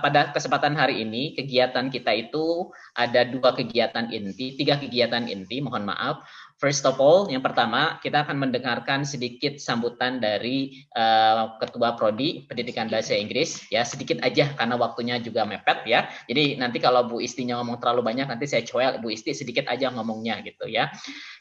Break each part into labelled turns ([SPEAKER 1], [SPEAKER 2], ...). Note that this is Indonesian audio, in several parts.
[SPEAKER 1] pada kesempatan hari ini kegiatan kita itu ada tiga kegiatan inti, mohon maaf. First of all, yang pertama kita akan mendengarkan sedikit sambutan dari Ketua Prodi Pendidikan Bahasa Inggris, ya sedikit aja karena waktunya juga mepet ya. Jadi nanti kalau Bu Istinya ngomong terlalu banyak, nanti saya coel Bu Isti sedikit aja ngomongnya gitu ya.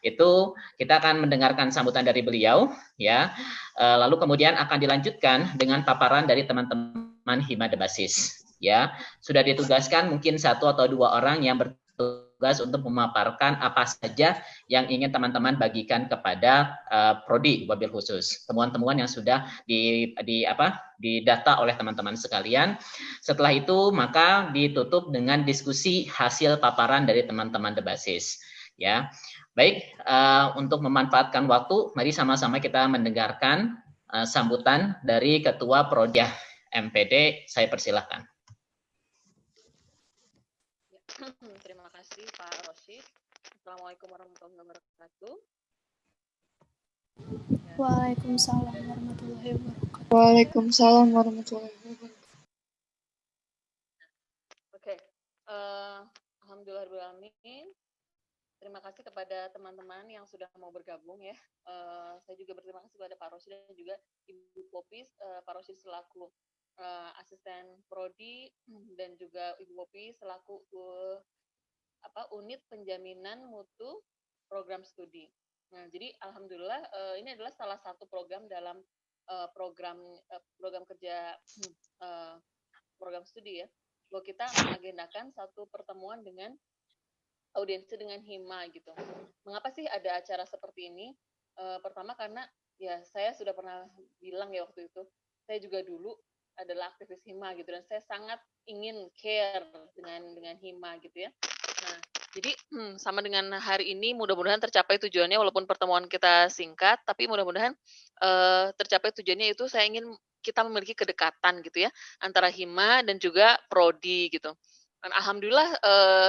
[SPEAKER 1] Itu kita akan mendengarkan sambutan dari beliau, ya. Lalu kemudian akan dilanjutkan dengan paparan dari teman-teman Hima The Basis. Ya, sudah ditugaskan mungkin 1 atau 2 orang yang bertugas untuk memaparkan apa saja yang ingin teman-teman bagikan kepada prodi wabil khusus. Temuan-temuan yang sudah didata oleh teman-teman sekalian. Setelah itu maka ditutup dengan diskusi hasil paparan dari teman-teman The Basis. Ya, baik. Untuk memanfaatkan waktu, mari sama-sama kita mendengarkan sambutan dari Ketua Prodi MPD. Saya persilahkan.
[SPEAKER 2] Terima kasih Pak Rosyid. Assalamualaikum warahmatullahi wabarakatuh.
[SPEAKER 3] Waalaikumsalam warahmatullahi wabarakatuh.
[SPEAKER 4] Waalaikumsalam warahmatullahi wabarakatuh.
[SPEAKER 2] Oke, alhamdulillahirobbilalamin. Terima kasih kepada teman-teman yang sudah mau bergabung ya. Saya juga berterima kasih kepada Pak Rosyid dan juga Ibu Popis, Pak Rosyid selaku asisten prodi dan juga Ibu Popi selaku unit penjaminan mutu program studi. Nah, jadi alhamdulillah ini adalah salah satu program dalam program kerja program studi ya. Bahwa kita mengagendakan satu pertemuan dengan audiensi dengan Hima gitu. Mengapa sih ada acara seperti ini? Pertama karena ya saya sudah pernah bilang ya waktu itu, saya juga dulu adalah aktivis Hima gitu dan saya sangat ingin care dengan Hima gitu ya. Nah, jadi sama dengan hari ini mudah-mudahan tercapai tujuannya walaupun pertemuan kita singkat, tapi mudah-mudahan tercapai tujuannya itu saya ingin kita memiliki kedekatan gitu ya antara Hima dan juga prodi gitu. Dan alhamdulillah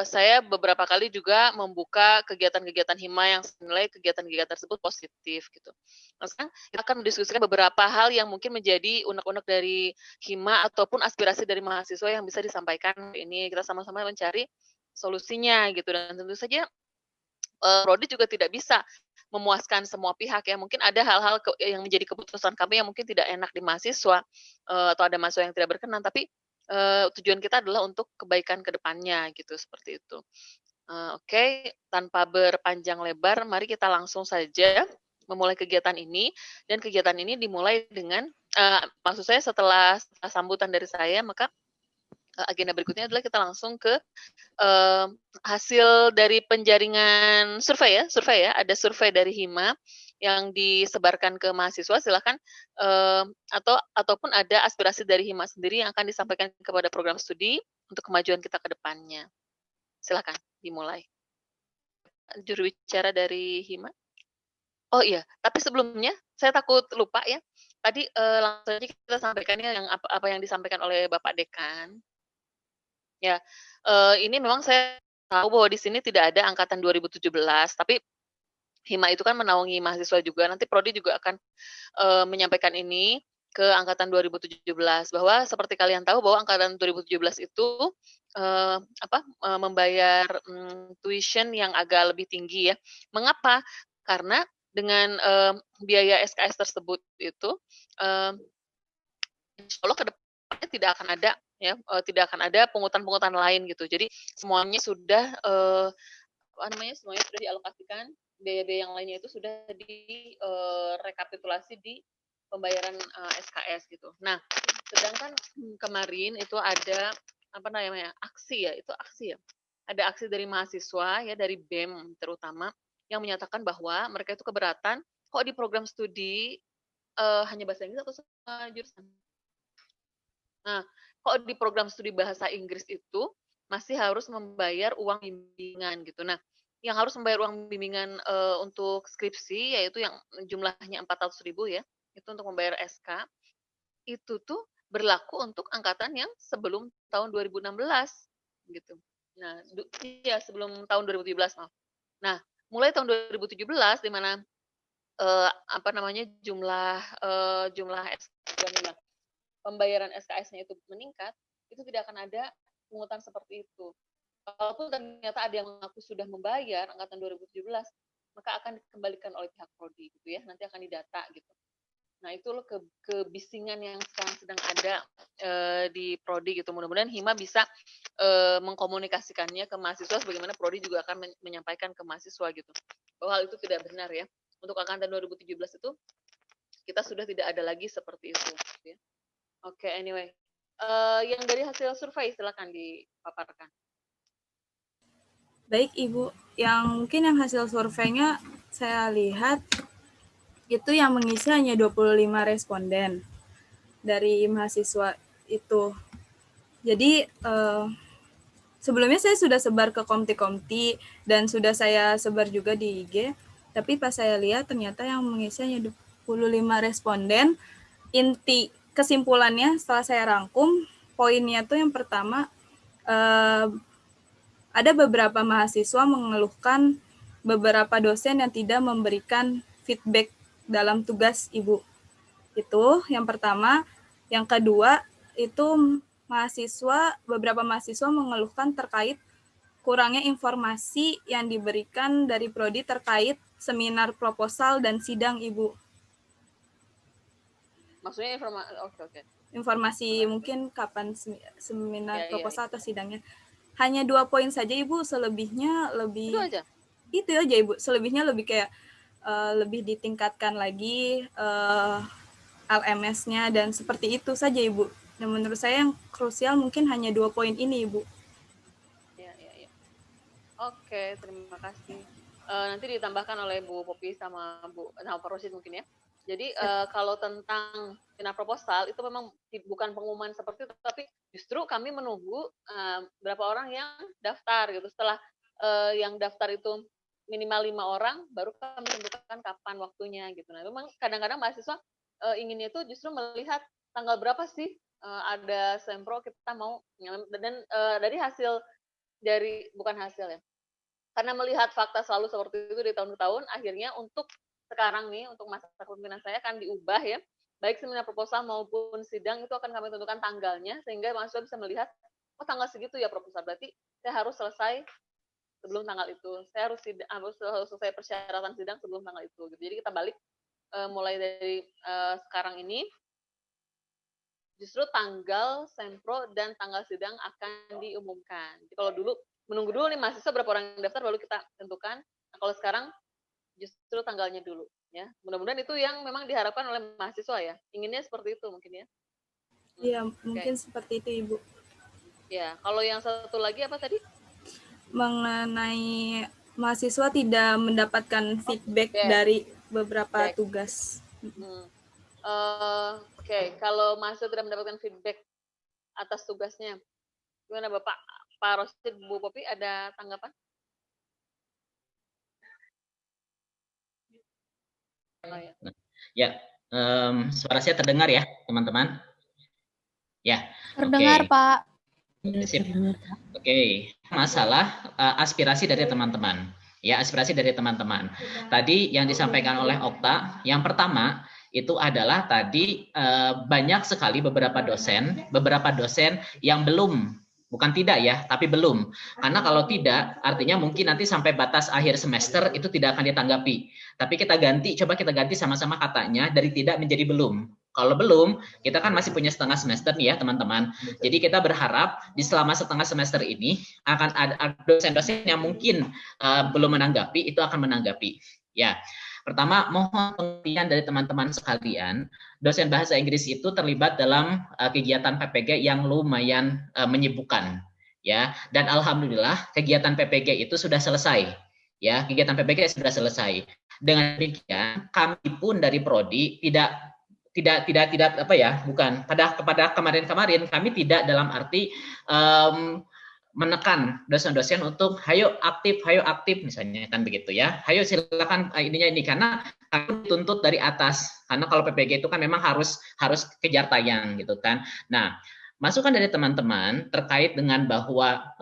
[SPEAKER 2] saya beberapa kali juga membuka kegiatan-kegiatan Hima yang senilai kegiatan-kegiatan tersebut positif gitu. Nah, sekarang kita akan mendiskusikan beberapa hal yang mungkin menjadi unek-unek dari Hima ataupun aspirasi dari mahasiswa yang bisa disampaikan. Ini kita sama-sama mencari solusinya gitu dan tentu saja prodi juga tidak bisa memuaskan semua pihak ya. Mungkin ada hal-hal yang menjadi keputusan kami yang mungkin tidak enak di mahasiswa atau ada mahasiswa yang tidak berkenan, tapi tujuan kita adalah untuk kebaikan ke depannya gitu, seperti itu. Oke, tanpa berpanjang lebar, mari kita langsung saja memulai kegiatan ini. Dan kegiatan ini dimulai dengan, maksud saya setelah sambutan dari saya, maka agenda berikutnya adalah kita langsung ke hasil dari penjaringan survei ya. Ada survei dari Hima yang disebarkan ke mahasiswa, silakan ataupun ada aspirasi dari Hima sendiri yang akan disampaikan kepada program studi untuk kemajuan kita ke depannya. Silakan dimulai. Juru bicara dari Hima. Oh iya, tapi sebelumnya saya takut lupa ya. Tadi langsung saja kita sampaikan yang apa yang disampaikan oleh Bapak Dekan. Ya, ini memang saya tahu bahwa di sini tidak ada angkatan 2017, tapi Hima itu kan menaungi mahasiswa juga. Nanti prodi juga akan menyampaikan ini ke angkatan 2017 bahwa seperti kalian tahu bahwa angkatan 2017 itu membayar tuition yang agak lebih tinggi ya. Mengapa? Karena dengan biaya SKS tersebut itu insya Allah ke depannya tidak akan ada ya, tidak akan ada pungutan-pungutan lain gitu. Jadi semuanya sudah semuanya sudah dialokasikan, biaya-biaya yang lainnya itu sudah rekapitulasi di pembayaran SKS gitu. Nah, sedangkan kemarin itu ada aksi ya, itu aksi ya. Ada aksi dari mahasiswa ya, dari BEM terutama yang menyatakan bahwa mereka itu keberatan kok di program studi hanya bahasa Inggris atau semua jurusan. Nah, kok di program studi bahasa Inggris itu masih harus membayar uang bimbingan gitu. Nah, yang harus membayar uang bimbingan untuk skripsi yaitu yang jumlahnya 400.000 ya, itu untuk membayar SK. Itu tuh berlaku untuk angkatan yang sebelum tahun 2016 gitu. Nah, ya sebelum tahun 2017 maaf. Nah, mulai tahun 2017 di mana jumlah pembayaran SKS-nya itu meningkat, itu tidak akan ada pungutan seperti itu. Walaupun ternyata ada yang mengaku sudah membayar angkatan 2017, maka akan dikembalikan oleh pihak prodi gitu ya, nanti akan didata gitu. Nah itu loh kebisingan yang sekarang sedang ada di prodi gitu. Mudah-mudahan Hima bisa mengkomunikasikannya ke mahasiswa, sebagaimana prodi juga akan menyampaikan ke mahasiswa gitu, bahwa hal itu tidak benar ya. Untuk angkatan 2017 itu kita sudah tidak ada lagi seperti itu. Gitu ya. Oke, anyway, yang dari hasil survei silakan dipaparkan.
[SPEAKER 3] Baik Ibu, mungkin yang hasil surveinya saya lihat itu yang mengisi hanya 25 responden dari mahasiswa itu. Jadi sebelumnya saya sudah sebar ke komti-komti dan sudah saya sebar juga di IG, tapi pas saya lihat ternyata yang mengisi hanya 25 responden. Inti kesimpulannya setelah saya rangkum, poinnya tuh yang pertama, ada beberapa mahasiswa mengeluhkan beberapa dosen yang tidak memberikan feedback dalam tugas Ibu. Itu yang pertama. Yang kedua, itu beberapa mahasiswa mengeluhkan terkait kurangnya informasi yang diberikan dari prodi terkait seminar proposal dan sidang Ibu.
[SPEAKER 2] Maksudnya oke.
[SPEAKER 3] Informasi mungkin kapan seminar proposal atau sidangnya. Hanya 2 poin saja Ibu, selebihnya lebih itu aja Ibu, selebihnya lebih kayak lebih ditingkatkan lagi LMS-nya dan seperti itu saja Ibu. Dan menurut saya yang krusial mungkin hanya 2 poin ini Ibu.
[SPEAKER 2] Ya. Oke, terima kasih. Nanti ditambahkan oleh Bu Popi sama Pak Rosid mungkin ya. Jadi kalau tentang seminar proposal itu memang bukan pengumuman seperti itu, tapi justru kami menunggu berapa orang yang daftar gitu. Setelah yang daftar itu minimal 5 orang, baru kami tentukan kapan waktunya gitu. Nah, memang kadang-kadang mahasiswa inginnya itu justru melihat tanggal berapa sih ada sempro kita mau, dan dari bukan hasil ya. Karena melihat fakta selalu seperti itu di tahun ke tahun, akhirnya untuk sekarang nih, untuk masa kepemimpinan saya akan diubah ya, baik seminar proposal maupun sidang itu akan kami tentukan tanggalnya, sehingga mahasiswa bisa melihat, oh tanggal segitu ya proposal, berarti saya harus selesai sebelum tanggal itu, saya harus selesai persyaratan sidang sebelum tanggal itu. Gitu. Jadi kita balik mulai dari sekarang ini, justru tanggal sempro dan tanggal sidang akan diumumkan. Jadi kalau dulu menunggu dulu nih mahasiswa berapa orang yang daftar baru kita tentukan. Nah, kalau sekarang justru tanggalnya dulu ya. Mudah-mudahan itu yang memang diharapkan oleh mahasiswa ya. Inginnya seperti itu mungkin ya.
[SPEAKER 3] Iya, mungkin seperti itu Ibu.
[SPEAKER 2] Ya, kalau yang satu lagi apa tadi?
[SPEAKER 3] Mengenai mahasiswa tidak mendapatkan feedback dari beberapa tugas.
[SPEAKER 2] Oke, kalau mahasiswa tidak mendapatkan feedback atas tugasnya, gimana Bapak Pak Rosid, Bu Popi, ada tanggapan?
[SPEAKER 1] Ya, suara saya terdengar ya, teman-teman? Ya,
[SPEAKER 3] terdengar Pak.
[SPEAKER 1] Sip. Oke, masalah aspirasi dari teman-teman. Ya, aspirasi dari teman-teman. Tadi yang disampaikan oleh Okta, yang pertama itu adalah tadi banyak sekali beberapa dosen yang belum, bukan tidak ya, tapi belum. Karena kalau tidak, artinya mungkin nanti sampai batas akhir semester itu tidak akan ditanggapi. Tapi coba kita ganti sama-sama katanya dari tidak menjadi belum. Kalau belum, kita kan masih punya setengah semester nih ya teman-teman. Jadi kita berharap di selama setengah semester ini akan ada dosen-dosen yang mungkin belum menanggapi, itu akan menanggapi. Ya, pertama mohon pengertian dari teman-teman sekalian, dosen bahasa Inggris itu terlibat dalam kegiatan PPG yang lumayan menyibukkan. Ya, dan alhamdulillah kegiatan PPG itu sudah selesai. Ya, kegiatan PPG sudah selesai. Dengan demikian, kami pun dari prodi tidak apa ya, bukan kepada kemarin kami tidak dalam arti menekan dosen-dosen untuk hayo aktif misalnya kan begitu ya, hayo silakan ini karena kami dituntut dari atas, karena kalau PPG itu kan memang harus kejar tayang gitu kan. Nah, masukan dari teman-teman terkait dengan bahwa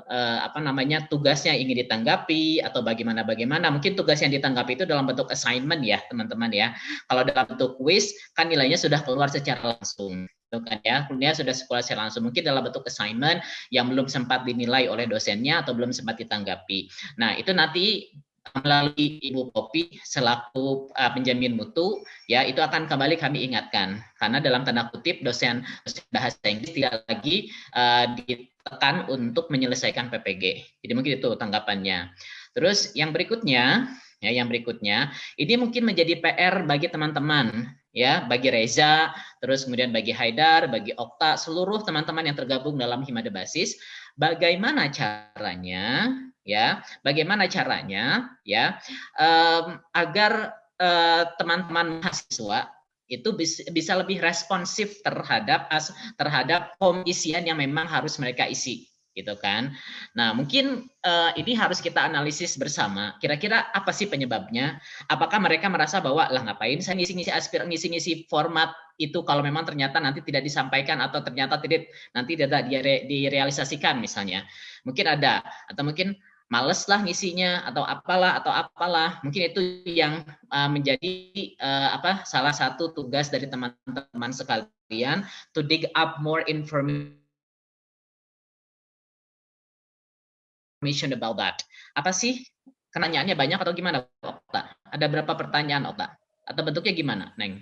[SPEAKER 1] tugasnya ingin ditanggapi atau bagaimana. Mungkin tugas yang ditanggapi itu dalam bentuk assignment ya, teman-teman ya. Kalau dalam bentuk quiz kan nilainya sudah keluar secara langsung. Kan ya, kuliah sudah sekolah secara langsung. Mungkin dalam bentuk assignment yang belum sempat dinilai oleh dosennya atau belum sempat ditanggapi. Nah, itu nanti melalui Ibu Popi selaku penjamin mutu ya, itu akan kembali kami ingatkan karena dalam tanda kutip dosen bahasa Inggris tidak lagi ditekan untuk menyelesaikan PPG. Jadi mungkin itu tanggapannya. Terus yang berikutnya ini mungkin menjadi PR bagi teman-teman ya, bagi Reza, terus kemudian bagi Haidar, bagi Okta, seluruh teman-teman yang tergabung dalam Himada Basis, bagaimana caranya agar teman-teman mahasiswa itu bisa lebih responsif terhadap isian yang memang harus mereka isi, gitu kan. Nah, mungkin ini harus kita analisis bersama. Kira-kira apa sih penyebabnya? Apakah mereka merasa bahwa lah ngapain saya ngisi format itu kalau memang ternyata nanti tidak disampaikan atau ternyata tidak direalisasikan misalnya. Mungkin ada, atau mungkin males lah ngisinya atau apalah. Mungkin itu yang menjadi salah satu tugas dari teman-teman sekalian, to dig up more information about that. Apa sih? Pertanyaannya banyak atau gimana, Okta? Ada berapa pertanyaan, Okta? Atau bentuknya gimana, Neng?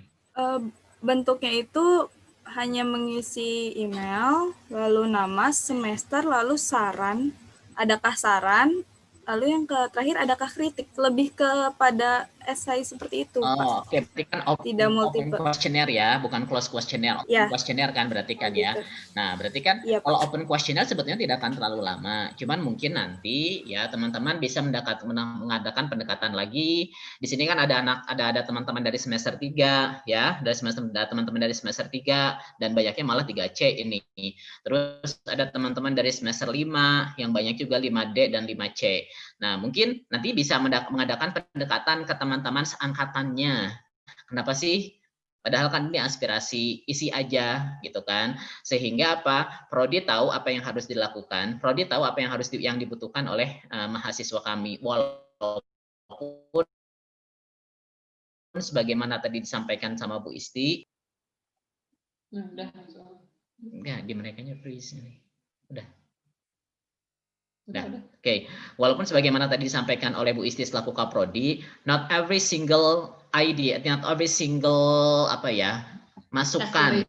[SPEAKER 3] Bentuknya itu hanya mengisi email, lalu nama, semester, lalu saran. Adakah saran? Lalu yang terakhir adakah kritik? Lebih kepada esai seperti itu.
[SPEAKER 1] Oh, oke. Berarti kan open questionnaire ya, bukan close questionnaire. Open questionnaire kan berarti kan ya. Nah, berarti kan kalau open questionnaire sebetulnya tidak akan terlalu lama. Cuman mungkin nanti ya teman-teman bisa mengadakan pendekatan lagi. Di sini kan ada teman-teman dari semester 3 ya, teman-teman dari semester 3 dan banyaknya malah 3C ini. Terus ada teman-teman dari semester 5 yang banyak juga 5D dan 5C. Nah, mungkin nanti bisa mengadakan pendekatan ke teman-teman seangkatannya. Kenapa sih? Padahal kan ini aspirasi, isi aja gitu kan. Sehingga apa? Prodi tahu apa yang harus dilakukan, prodi tahu apa yang dibutuhkan oleh mahasiswa kami. Walaupun sebagaimana tadi disampaikan sama Bu Isti.
[SPEAKER 2] Udah.
[SPEAKER 1] Enggak, di merekanya freeze ini. Udah. Nah, oke. Walaupun sebagaimana tadi disampaikan oleh Bu Isti selaku Kaprodi, not every single idea, not every single masukan,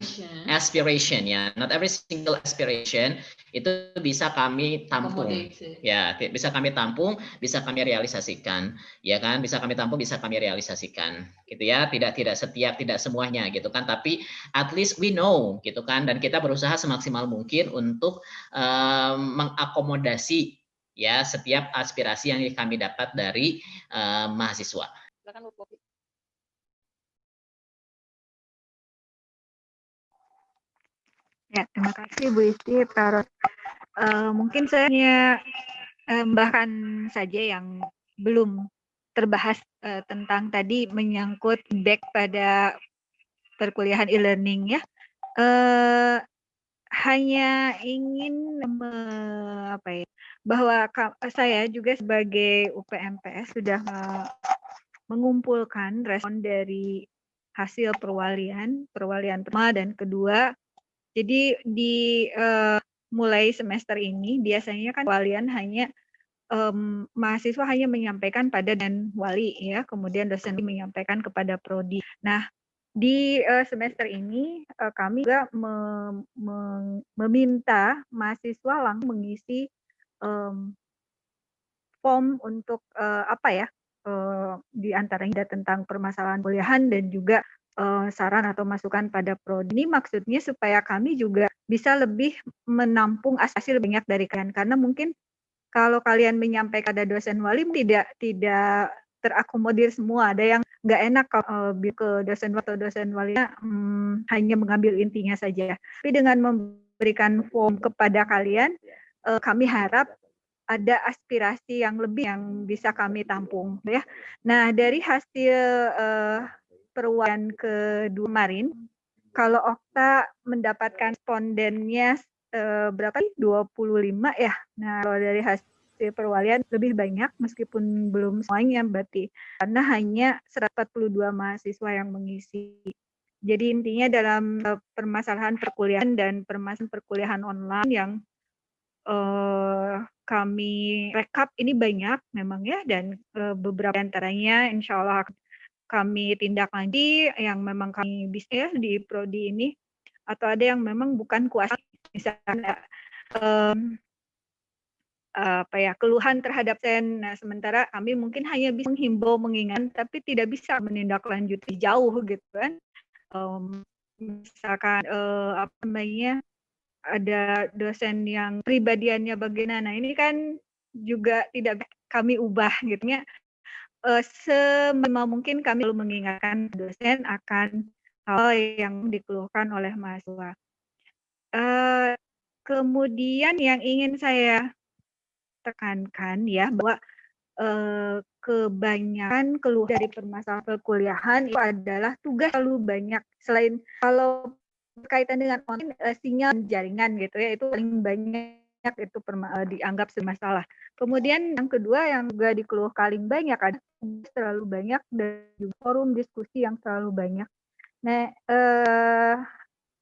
[SPEAKER 1] aspiration ya, not every single aspiration itu bisa kami tampung, ya, bisa kami tampung, bisa kami realisasikan, ya kan, bisa kami tampung, bisa kami realisasikan, gitu ya, tidak semuanya, gitu kan, tapi at least we know, gitu kan, dan kita berusaha semaksimal mungkin untuk mengakomodasi ya setiap aspirasi yang kami dapat dari mahasiswa.
[SPEAKER 2] Silakan Bu Popi.
[SPEAKER 5] Ya, terima kasih Bu Isti, Pak Ros. Mungkin saya hanya bahkan saja yang belum terbahas tentang tadi menyangkut back pada perkuliahan e-learning ya. Hanya ingin bahwa saya juga sebagai UPMPS sudah mengumpulkan respon dari hasil perwalian pertama dan kedua. Jadi di mulai semester ini biasanya kan perwalian hanya mahasiswa hanya menyampaikan pada dan wali ya, kemudian dosen menyampaikan kepada prodi. Nah, di semester ini kami juga meminta mahasiswa langsung mengisi form untuk di antaranya tentang permasalahan kuliahan dan juga saran atau masukan pada prodi. Ini maksudnya supaya kami juga bisa lebih menampung aspirasi lebih banyak dari kalian, karena mungkin kalau kalian menyampaikan pada dosen wali tidak terakomodir semua. Ada yang nggak enak kalau ke dosen atau dosen wali hanya mengambil intinya saja. Tapi dengan memberikan form kepada kalian, kami harap ada aspirasi yang lebih yang bisa kami tampung, ya. Nah, dari hasil perwalian kedua kemarin, kalau Okta mendapatkan respondennya berapa nih? 25 ya. Nah, kalau dari hasil perwalian lebih banyak meskipun belum semuanya berarti. Karena hanya 142 mahasiswa yang mengisi. Jadi intinya dalam permasalahan perkuliahan dan permasalahan perkuliahan online yang kami rekap ini banyak memang ya, dan beberapa antaranya insya Allah kami tindak lanjuti yang memang kami bisa ya di prodi ini, atau ada yang memang bukan kuasa, misalnya keluhan terhadap sen. Nah, sementara kami mungkin hanya bisa menghimbau, mengingatkan, tapi tidak bisa menindaklanjuti jauh gitu kan. Misalkan ada dosen yang pribadiannya bagaimana. Nah, ini kan juga tidak kami ubah gitu ya. Seminimal mungkin kami perlu mengingatkan dosen akan hal yang dikeluhkan oleh mahasiswa. Kemudian yang ingin saya tekankan ya, bahwa kebanyakan keluh dari permasalahan perkuliahan itu adalah tugas terlalu banyak. Selain kalau berkaitan dengan online, sinyal jaringan gitu ya, itu paling banyak itu dianggap masalah. Kemudian yang kedua yang juga dikeluh paling banyak ada terlalu banyak dan juga forum diskusi yang terlalu banyak. Nah,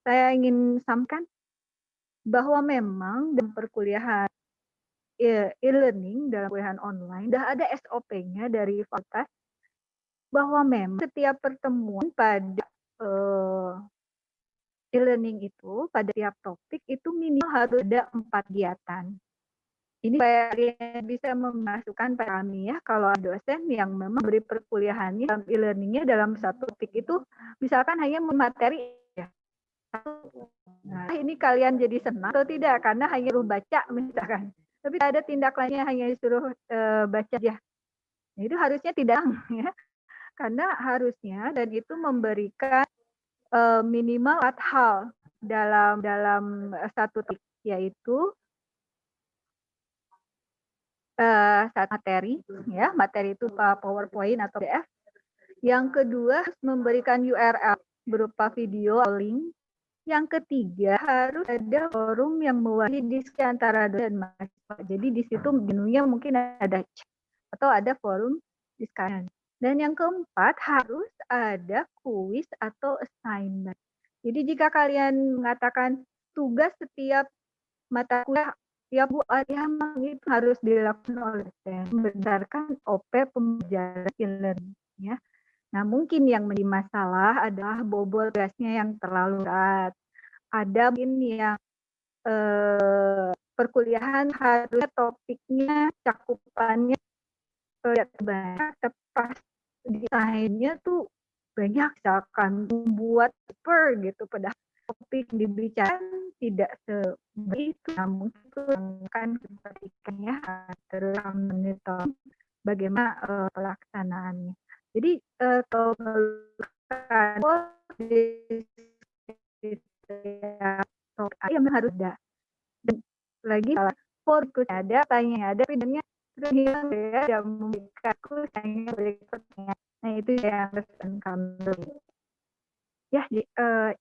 [SPEAKER 5] saya ingin sampaikan bahwa memang dalam perkuliahan e-learning, dalam kuliahan online sudah ada SOP-nya dari fakultas bahwa memang setiap pertemuan pada e-learning itu pada tiap topik itu minimal harus ada 4 kegiatan. Ini supaya kalian bisa memasukkan pada kami ya, kalau ada dosen yang memang beri perkuliahannya dalam e-learningnya dalam satu topik itu misalkan hanya materi ya. Nah, ini kalian jadi senang atau tidak karena hanya suruh baca misalkan. Tapi ada tindak lainnya hanya disuruh baca aja. Nah, itu harusnya tidak ya. Karena harusnya dan itu memberikan minimal 4 hal dalam satu topik, yaitu satu materi ya, materi itu PowerPoint atau PDF. Yang kedua harus memberikan URL berupa video link. Yang ketiga harus ada forum yang mewakili diskusi antara dosen dan mahasiswa. Jadi di situ menunya mungkin ada chat atau ada forum diskusi. Dan yang keempat harus ada kuis atau assignment. Jadi jika kalian mengatakan tugas setiap mata kuliah tiap itu harus dilakukan oleh dosen berdasarkan OP pembelajaran e-learning ya. Nah, mungkin yang menjadi masalah adalah bobot tugasnya yang terlalu berat. Ada mungkin yang perkuliahan harusnya topiknya cakupannya tidak banyak, tepat desainnya tuh banyak, misalkan membuat paper gitu, padahal topik dibicarakan tidak sebegitu. Namun itu kan kepentingannya terus monitor bagaimana pelaksanaannya. Jadi kalau yang harus ada. Dan lagi fokus ada, tanya ada, pindahannya terus hilang ya, tidak memberikanku tanya berikutnya. Nah itu yang harus kami. Ya,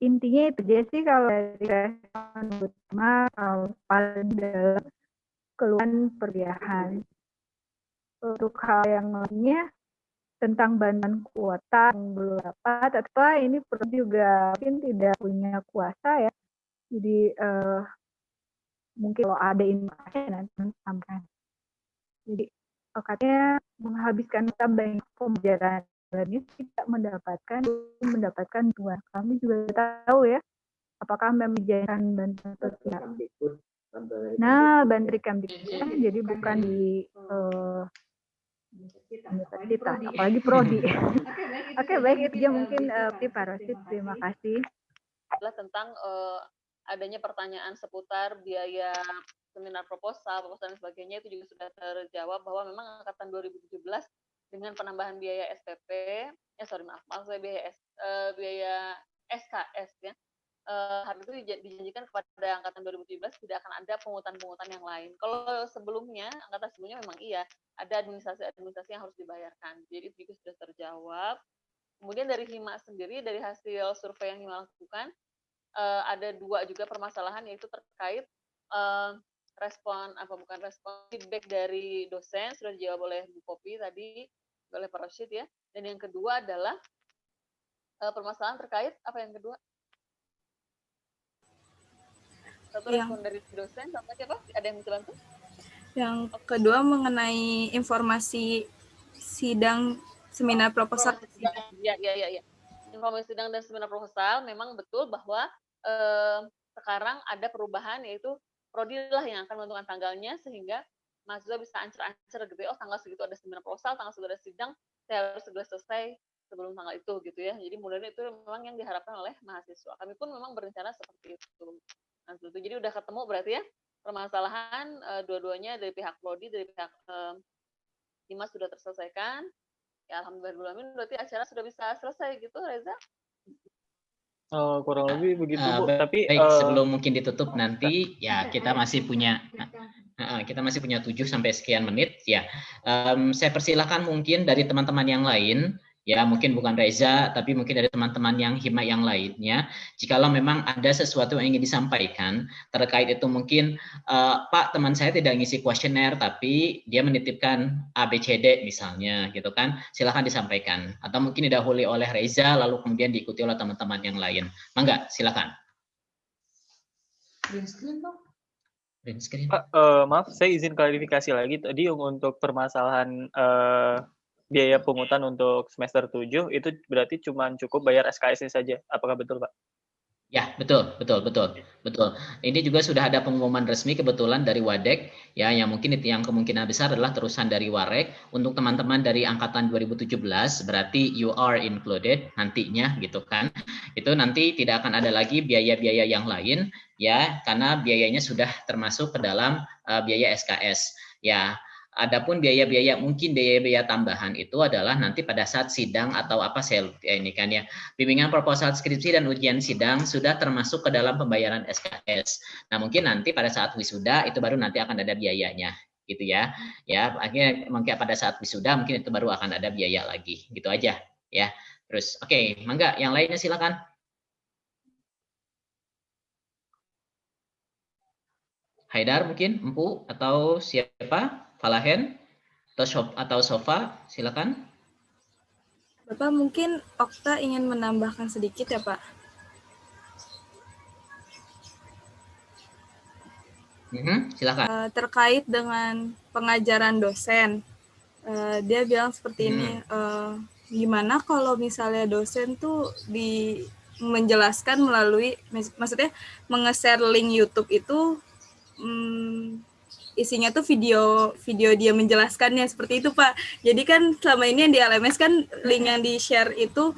[SPEAKER 5] intinya itu aja sih kalau dari respon utama kalau paling dalam keluhan perkuliahan. Untuk hal yang lainnya tentang bantuan kuota yang belum dapat, atau ini perlu juga mungkin tidak punya kuasa ya. Jadi mungkin kalau ada informasi nanti sampaikan. Jadi katanya menghabiskan banyak pembelajaran ini tidak mendapatkan dua. Kami juga tahu ya, apakah menyediakan bantuan sosial. Nah, bantuan Kemdikbud, jadi bukan di universitas, apalagi prodi. Oke, baik itu aja mungkin Pak Rosid, terima kasih.
[SPEAKER 2] Adalah tentang adanya pertanyaan seputar biaya seminar proposal dan sebagainya, itu juga sudah terjawab bahwa memang angkatan 2017 dengan penambahan biaya SPP, biaya SKS ya, hal itu dijanjikan kepada angkatan 2017 tidak akan ada pungutan-pungutan yang lain. Kalau sebelumnya, angkatan sebelumnya memang iya, ada administrasi yang harus dibayarkan. Jadi itu juga sudah terjawab. Kemudian dari HIMA sendiri, dari hasil survei yang HIMA lakukan, ada dua juga permasalahan, yaitu terkait feedback dari dosen sudah dijawab oleh Bu Popi tadi, oleh Pak Rosyid ya. Dan yang kedua adalah permasalahan terkait apa yang kedua? Satu respon dari dosen, sama siapa? Ada yang bisa bantu?
[SPEAKER 3] Yang kedua mengenai informasi sidang seminar proposal.
[SPEAKER 2] Ya. Informasi sidang dan seminar proposal memang betul bahwa sekarang ada perubahan, yaitu prodi lah yang akan menentukan tanggalnya, sehingga mahasiswa bisa ancer-ancer gitu ya, oh tanggal segitu ada seminar proposal, tanggal segitu ada sidang, saya harus segera selesai sebelum tanggal itu gitu ya. Jadi mudah-mudahan itu memang yang diharapkan oleh mahasiswa. Kami pun memang berencana seperti itu. Nah, jadi udah ketemu berarti ya permasalahan dua-duanya dari pihak prodi, dari pihak Dimas sudah terselesaikan. Ya alhamdulillah, berarti acara sudah bisa selesai gitu, Reza.
[SPEAKER 6] Kurang lebih begitu Bu. Tapi
[SPEAKER 1] baik, sebelum mungkin ditutup nanti ya kita masih punya 7 sampai sekian menit ya. Saya persilahkan mungkin dari teman-teman yang lain ya, mungkin bukan Reza tapi mungkin dari teman-teman yang hima yang lainnya, jikalau memang ada sesuatu yang ingin disampaikan terkait itu, mungkin Pak, teman saya tidak ngisi kuesioner tapi dia menitipkan ABCD misalnya gitu kan, silakan disampaikan, atau mungkin didahului oleh Reza lalu kemudian diikuti oleh teman-teman yang lain. Mangga, silakan. Green screen dong. Green screen.
[SPEAKER 6] Pak, maaf, saya izin klarifikasi lagi tadi untuk permasalahan biaya pungutan untuk semester 7 itu berarti cuma cukup bayar SKS-nya saja. Apakah betul, Pak?
[SPEAKER 1] Ya, betul. Ini juga sudah ada pengumuman resmi kebetulan dari Wadek ya, yang mungkin itu yang kemungkinan besar adalah terusan dari Warek. Untuk teman-teman dari angkatan 2017 berarti you are included nantinya gitu kan. Itu nanti tidak akan ada lagi biaya-biaya yang lain ya, karena biayanya sudah termasuk ke dalam biaya SKS ya. Adapun biaya-biaya mungkin biaya-biaya tambahan itu adalah nanti pada saat sidang atau apa ini kan ya, bimbingan proposal skripsi dan ujian sidang sudah termasuk ke dalam pembayaran SKS. Nah mungkin nanti pada saat wisuda itu baru nanti akan ada biayanya gitu ya. Ya akhirnya mungkin pada saat wisuda mungkin itu baru akan ada biaya lagi gitu aja ya. Terus oke, mangga yang lainnya silakan. Haidar mungkin, Empu atau siapa? Falahen atau Sofa, silakan.
[SPEAKER 3] Bapak, mungkin Okta ingin menambahkan sedikit ya Pak?
[SPEAKER 1] Silakan.
[SPEAKER 3] Terkait dengan pengajaran dosen, dia bilang seperti ini, gimana kalau misalnya dosen tuh menjelaskan melalui, maksudnya nge-share link YouTube itu isinya tuh video dia menjelaskannya seperti itu Pak. Jadi kan selama ini yang di LMS kan link yang di-share itu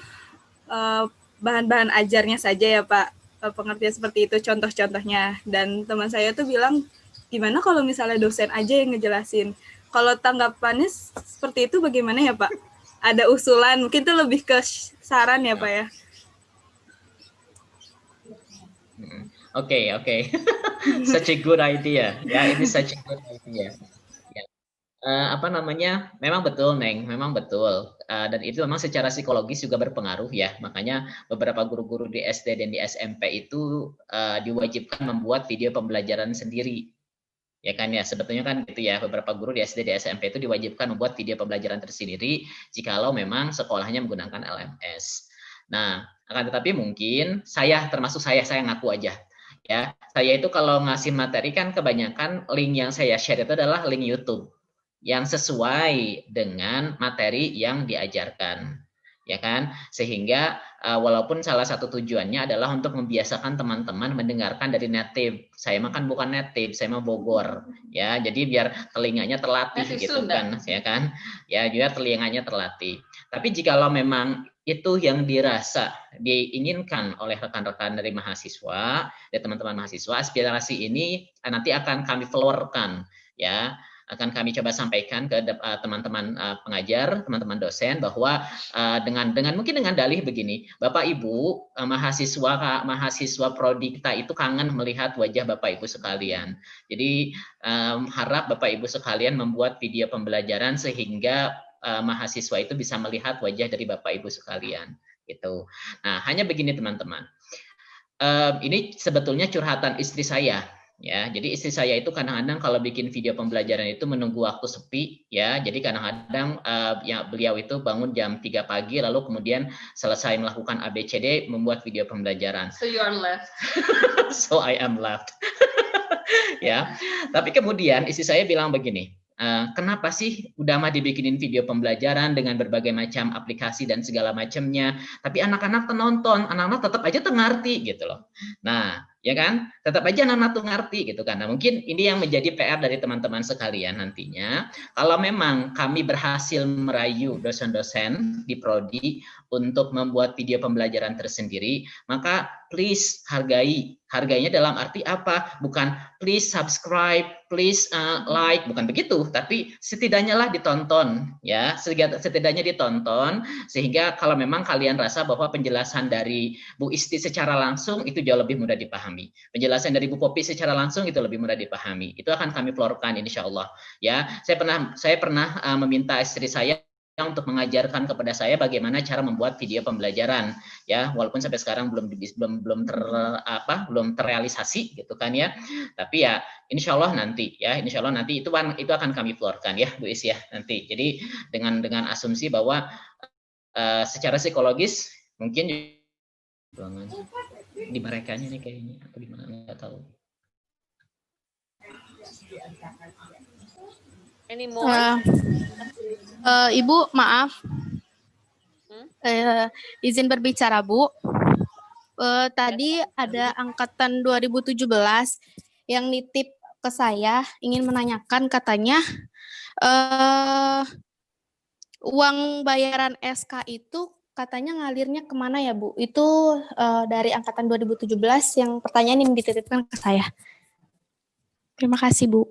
[SPEAKER 3] bahan-bahan ajarnya saja ya Pak, pengertian seperti itu contoh-contohnya. Dan teman saya tuh bilang, gimana kalau misalnya dosen aja yang ngejelasin? Kalau tanggapannya seperti itu bagaimana ya Pak? Ada usulan, mungkin itu lebih ke saran ya Pak ya?
[SPEAKER 1] Oke. Such a good idea. Ya, ini such a good idea. Ya. Memang betul, Neng. Memang betul. Dan itu memang secara psikologis juga berpengaruh ya. Makanya beberapa guru-guru di SD dan di SMP itu diwajibkan membuat video pembelajaran sendiri. Ya kan ya, sebetulnya kan gitu ya. Beberapa guru di SD dan SMP itu diwajibkan membuat video pembelajaran tersendiri jikalau memang sekolahnya menggunakan LMS. Nah, akan tetapi mungkin saya ngaku aja. Ya, saya itu kalau ngasih materi kan kebanyakan link yang saya share itu adalah link YouTube yang sesuai dengan materi yang diajarkan, ya kan? Sehingga walaupun salah satu tujuannya adalah untuk membiasakan teman-teman mendengarkan dari native. Saya makan bukan native, saya mau Bogor, ya. Jadi biar telinganya terlatih gitu kan, ya kan? Ya, biar telinganya terlatih. Tapi jikalau memang itu yang dirasa diinginkan oleh rekan-rekan dari mahasiswa, dari teman-teman mahasiswa, aspirasi ini nanti akan kami florkan, ya, akan kami coba sampaikan ke teman-teman pengajar, teman-teman dosen, bahwa dengan mungkin dengan dalih begini, Bapak Ibu mahasiswa prodi kita itu kangen melihat wajah Bapak Ibu sekalian. Jadi harap Bapak Ibu sekalian membuat video pembelajaran sehingga mahasiswa itu bisa melihat wajah dari Bapak Ibu sekalian gitu. Nah, hanya begini teman-teman. Ini sebetulnya curhatan istri saya Ya, jadi istri saya itu kadang-kadang kalau bikin video pembelajaran itu menunggu waktu sepi, ya. Jadi kadang-kadang ya beliau itu bangun jam 3 pagi, lalu kemudian selesai melakukan ABCD, membuat video pembelajaran.
[SPEAKER 2] So you are left.
[SPEAKER 1] So I am left. Ya, tapi kemudian istri saya bilang begini, kenapa sih udah mah dibikinin video pembelajaran dengan berbagai macam aplikasi dan segala macamnya, tapi anak-anak nonton, anak-anak tetap aja ngerti gitu loh. Nah, ya kan, tetap aja anak-anak tuh ngerti gitu kan. Nah, mungkin ini yang menjadi PR dari teman-teman sekalian nantinya. Kalau memang kami berhasil merayu dosen-dosen di prodi untuk membuat video pembelajaran tersendiri, maka please hargainya dalam arti apa? Bukan please subscribe, please like, bukan begitu, tapi setidaknya lah ditonton, ya, setidaknya ditonton, sehingga kalau memang kalian rasa bahwa penjelasan dari Bu Isti secara langsung itu jauh lebih mudah dipahami, penjelasan dari Bu Popi secara langsung itu lebih mudah dipahami, itu akan kami florkan insya Allah, ya. Saya pernah meminta istri saya untuk mengajarkan kepada saya bagaimana cara membuat video pembelajaran, ya, walaupun sampai sekarang belum terrealisasi gitu kan ya, tapi ya insya Allah nanti itu akan kami florkan ya Bu Is ya nanti. Jadi dengan asumsi bahwa secara psikologis mungkin di merekanya nih kayaknya atau gimana nggak tahu.
[SPEAKER 2] Any more?
[SPEAKER 7] Ibu, maaf. Izin berbicara, Bu. Tadi ada angkatan 2017 yang nitip ke saya, ingin menanyakan katanya uang bayaran SK itu katanya ngalirnya kemana ya, Bu? Itu dari angkatan 2017 yang pertanyaan yang dititipkan ke saya. Terima kasih, Bu.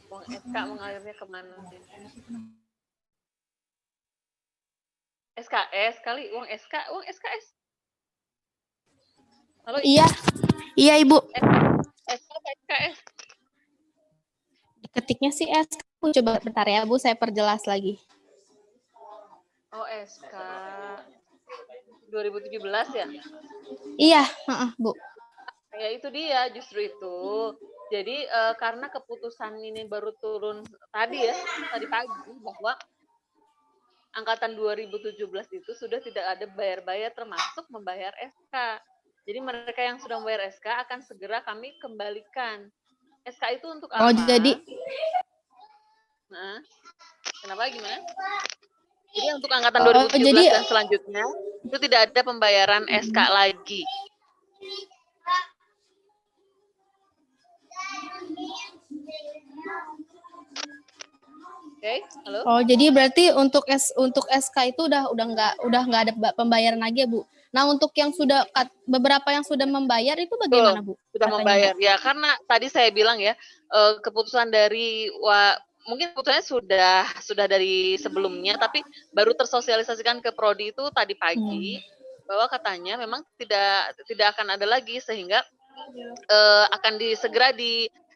[SPEAKER 2] Uang SK mengalirnya kemana? SKS kali, uang SKS. Halo,
[SPEAKER 7] Iya Ibu.
[SPEAKER 2] SK apa SKS?
[SPEAKER 7] Ketiknya sih SK. Coba bentar ya Bu, saya perjelas lagi.
[SPEAKER 2] Oh, SK 2017 ya?
[SPEAKER 7] Iya, Bu.
[SPEAKER 2] Ya itu dia, justru itu. Jadi karena keputusan ini baru turun tadi pagi, bahwa angkatan 2017 itu sudah tidak ada bayar-bayar termasuk membayar SK. Jadi mereka yang sudah membayar SK akan segera kami kembalikan. SK itu untuk apa?
[SPEAKER 7] Oh, jadi
[SPEAKER 2] Nah, kenapa gimana? Jadi untuk angkatan 2017 dan selanjutnya itu tidak ada pembayaran SK lagi. Oke, halo.
[SPEAKER 7] Oh, jadi berarti untuk SK itu udah nggak ada pembayaran lagi ya, Bu. Nah, untuk yang beberapa yang sudah membayar itu bagaimana, Bu?
[SPEAKER 2] Sudah membayar. Ya, karena tadi saya bilang ya, keputusan dari mungkin keputusannya sudah dari sebelumnya, tapi baru tersosialisasikan ke prodi itu tadi pagi bahwa katanya memang tidak akan ada lagi, sehingga akan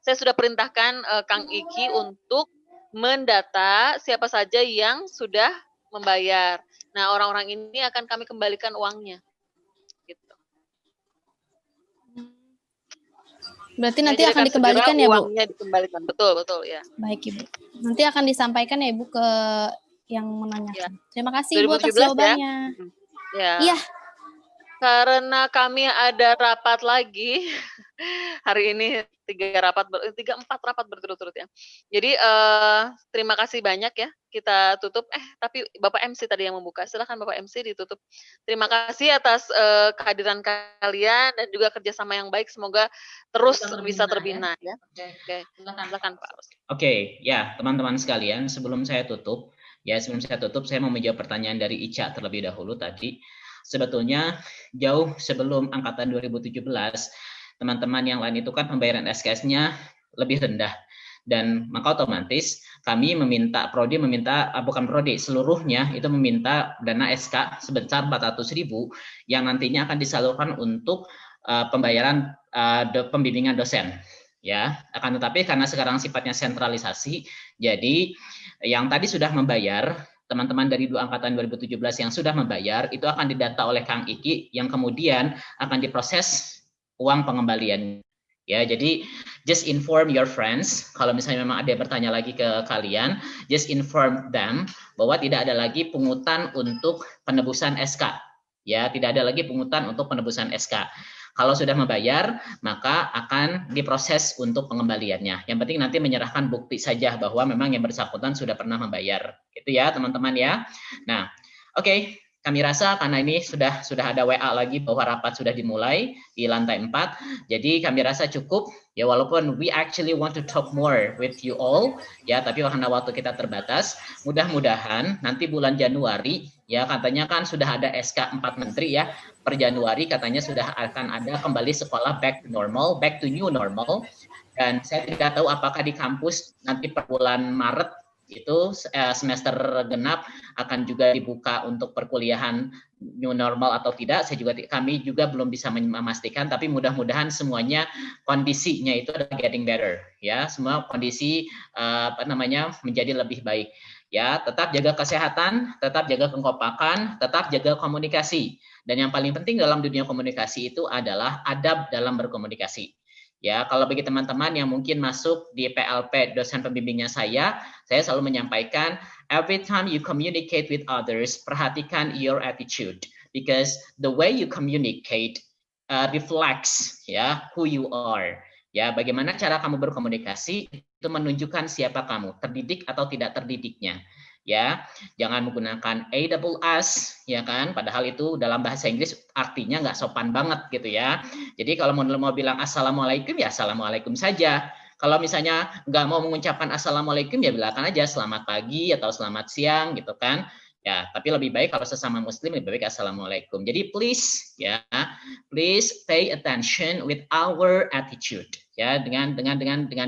[SPEAKER 2] saya sudah perintahkan Kang Iki untuk mendata siapa saja yang sudah membayar. Nah, orang-orang ini akan kami kembalikan uangnya. Gitu.
[SPEAKER 7] Berarti nanti akan dikembalikan ya, Bu?
[SPEAKER 2] Uangnya dikembalikan. Betul ya.
[SPEAKER 7] Baik, Ibu. Nanti akan disampaikan ya, Ibu, ke yang menanyakan. Ya. Terima kasih, Ibu, atas
[SPEAKER 2] 2017
[SPEAKER 7] jawabannya.
[SPEAKER 2] Ya.
[SPEAKER 7] Iya.
[SPEAKER 2] Karena kami ada rapat lagi hari ini 4 rapat berturut-turut ya. Jadi terima kasih banyak ya. Kita tutup. Tapi Bapak MC tadi yang membuka. Silakan Bapak MC ditutup. Terima kasih atas kehadiran kalian dan juga kerjasama yang baik. Semoga terus bisa terbina ya. Oke. Silakan Pak.
[SPEAKER 1] Oke, ya teman-teman sekalian. Sebelum saya tutup, saya mau menjawab pertanyaan dari Ica terlebih dahulu tadi. Sebetulnya jauh sebelum angkatan 2017, teman-teman yang lain itu kan pembayaran SKS-nya lebih rendah. Dan maka otomatis kami seluruhnya itu meminta dana SK sebesar 400.000 yang nantinya akan disalurkan untuk pembayaran pembimbingan dosen. Ya, akan tetapi karena sekarang sifatnya sentralisasi, jadi yang tadi sudah membayar teman-teman dari angkatan 2017 yang sudah membayar itu akan didata oleh Kang Iki yang kemudian akan diproses uang pengembalian. Ya, jadi just inform your friends. Kalau misalnya memang ada yang bertanya lagi ke kalian, just inform them bahwa tidak ada lagi pungutan untuk penebusan SK. Ya, tidak ada lagi pungutan untuk penebusan SK. Kalau sudah membayar, maka akan diproses untuk pengembaliannya. Yang penting nanti menyerahkan bukti saja bahwa memang yang bersangkutan sudah pernah membayar. Itu ya, teman-teman ya. Nah, oke. Kami rasa karena ini sudah ada WA lagi bahwa rapat sudah dimulai di lantai 4. Jadi kami rasa cukup ya, walaupun we actually want to talk more with you all ya, tapi karena waktu kita terbatas, mudah-mudahan nanti bulan Januari ya, katanya kan sudah ada SK 4 menteri ya, per Januari katanya sudah akan ada kembali sekolah back to normal, back to new normal. Dan saya tidak tahu apakah di kampus nanti per bulan Maret itu semester genap akan juga dibuka untuk perkuliahan new normal atau tidak. Kami juga belum bisa memastikan, tapi mudah-mudahan semuanya kondisinya itu adalah getting better ya, semua kondisi menjadi lebih baik ya. Tetap jaga kesehatan, tetap jaga kekompakan, tetap jaga komunikasi, dan yang paling penting dalam dunia komunikasi itu adalah adab dalam berkomunikasi. Ya, kalau bagi teman-teman yang mungkin masuk di PLP dosen pembimbingnya saya selalu menyampaikan, every time you communicate with others, perhatikan your attitude, because the way you communicate reflects ya who you are. Ya, bagaimana cara kamu berkomunikasi itu menunjukkan siapa kamu, terdidik atau tidak terdidiknya. Ya, jangan menggunakan AWS ya kan, padahal itu dalam bahasa Inggris artinya nggak sopan banget gitu ya. Jadi kalau mau bilang assalamualaikum ya assalamualaikum saja. Kalau misalnya nggak mau mengucapkan assalamualaikum ya bilakan aja selamat pagi atau selamat siang gitu kan. Ya, tapi lebih baik kalau sesama muslim lebih baik assalamualaikum. Jadi please pay attention with our attitude ya, dengan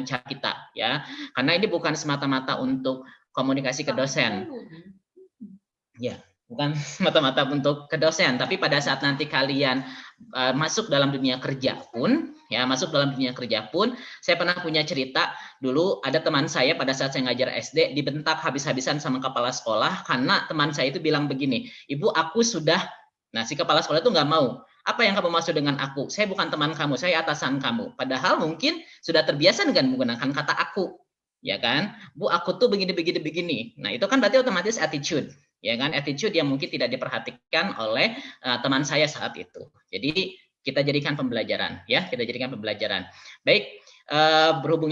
[SPEAKER 1] cara kita ya. Karena ini bukan semata-mata untuk komunikasi ke dosen. Ya, bukan semata-mata untuk ke dosen, tapi pada saat nanti kalian masuk dalam dunia kerja pun, saya pernah punya cerita dulu, ada teman saya pada saat saya ngajar SD dibentak habis-habisan sama kepala sekolah karena teman saya itu bilang begini, "Ibu, aku sudah..." Nah, si kepala sekolah itu nggak mau. "Apa yang kamu maksud dengan aku? Saya bukan teman kamu, saya atasan kamu." Padahal mungkin sudah terbiasa dengan menggunakan kata aku. Ya kan, "Bu, aku tuh begini." Nah, itu kan berarti otomatis attitude, ya kan, attitude yang mungkin tidak diperhatikan oleh teman saya saat itu. Jadi kita jadikan pembelajaran, ya, Baik, berhubung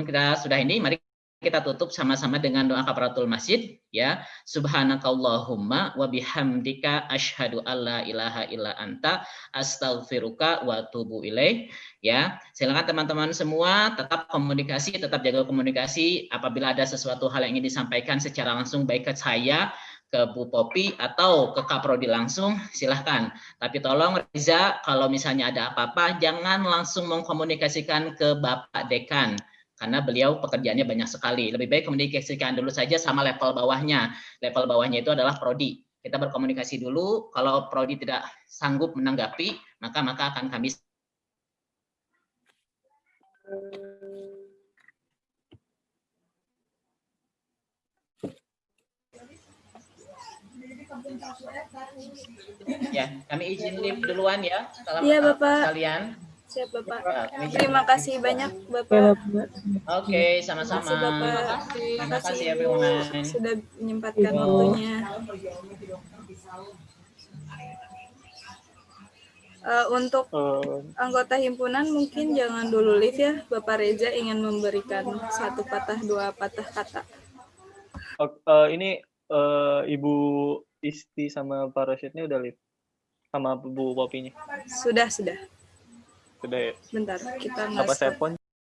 [SPEAKER 1] kita sudah ini, mari kita tutup sama-sama dengan doa kafaratul masjid, ya. Subhanakallahumma wa bihamdika asyhadu alla ilaha illa anta astaghfiruka wa atubu ilaih. Ya, silakan teman-teman semua tetap jaga komunikasi. Apabila ada sesuatu hal yang ingin disampaikan secara langsung baik ke saya, ke Bu Popi atau ke Kaprodi langsung, silahkan. Tapi tolong Reza, kalau misalnya ada apa-apa jangan langsung mengkomunikasikan ke Bapak Dekan, karena beliau pekerjaannya banyak sekali. Lebih baik komunikasikan dulu saja sama level bawahnya. Level bawahnya itu adalah Prodi. Kita berkomunikasi dulu. Kalau Prodi tidak sanggup menanggapi, maka akan kami ya, kami izin live duluan ya.
[SPEAKER 3] Iya, Bapak.
[SPEAKER 1] Sekalian.
[SPEAKER 3] Siap, Bapak. Terima kasih banyak, Bapak.
[SPEAKER 1] Oke, sama-sama.
[SPEAKER 3] Terima kasih,
[SPEAKER 1] ya,
[SPEAKER 3] Bu, sudah menyempatkan waktunya. Untuk anggota himpunan mungkin jangan dulu live ya. Bapak Reza ingin memberikan satu patah, dua patah kata.
[SPEAKER 6] Ini Ibu Isti sama Pak Rosyidnya udah live sama Bu Popinya?
[SPEAKER 3] Sudah.
[SPEAKER 6] Sudah ya?
[SPEAKER 3] Bentar, kita
[SPEAKER 6] apa saya pun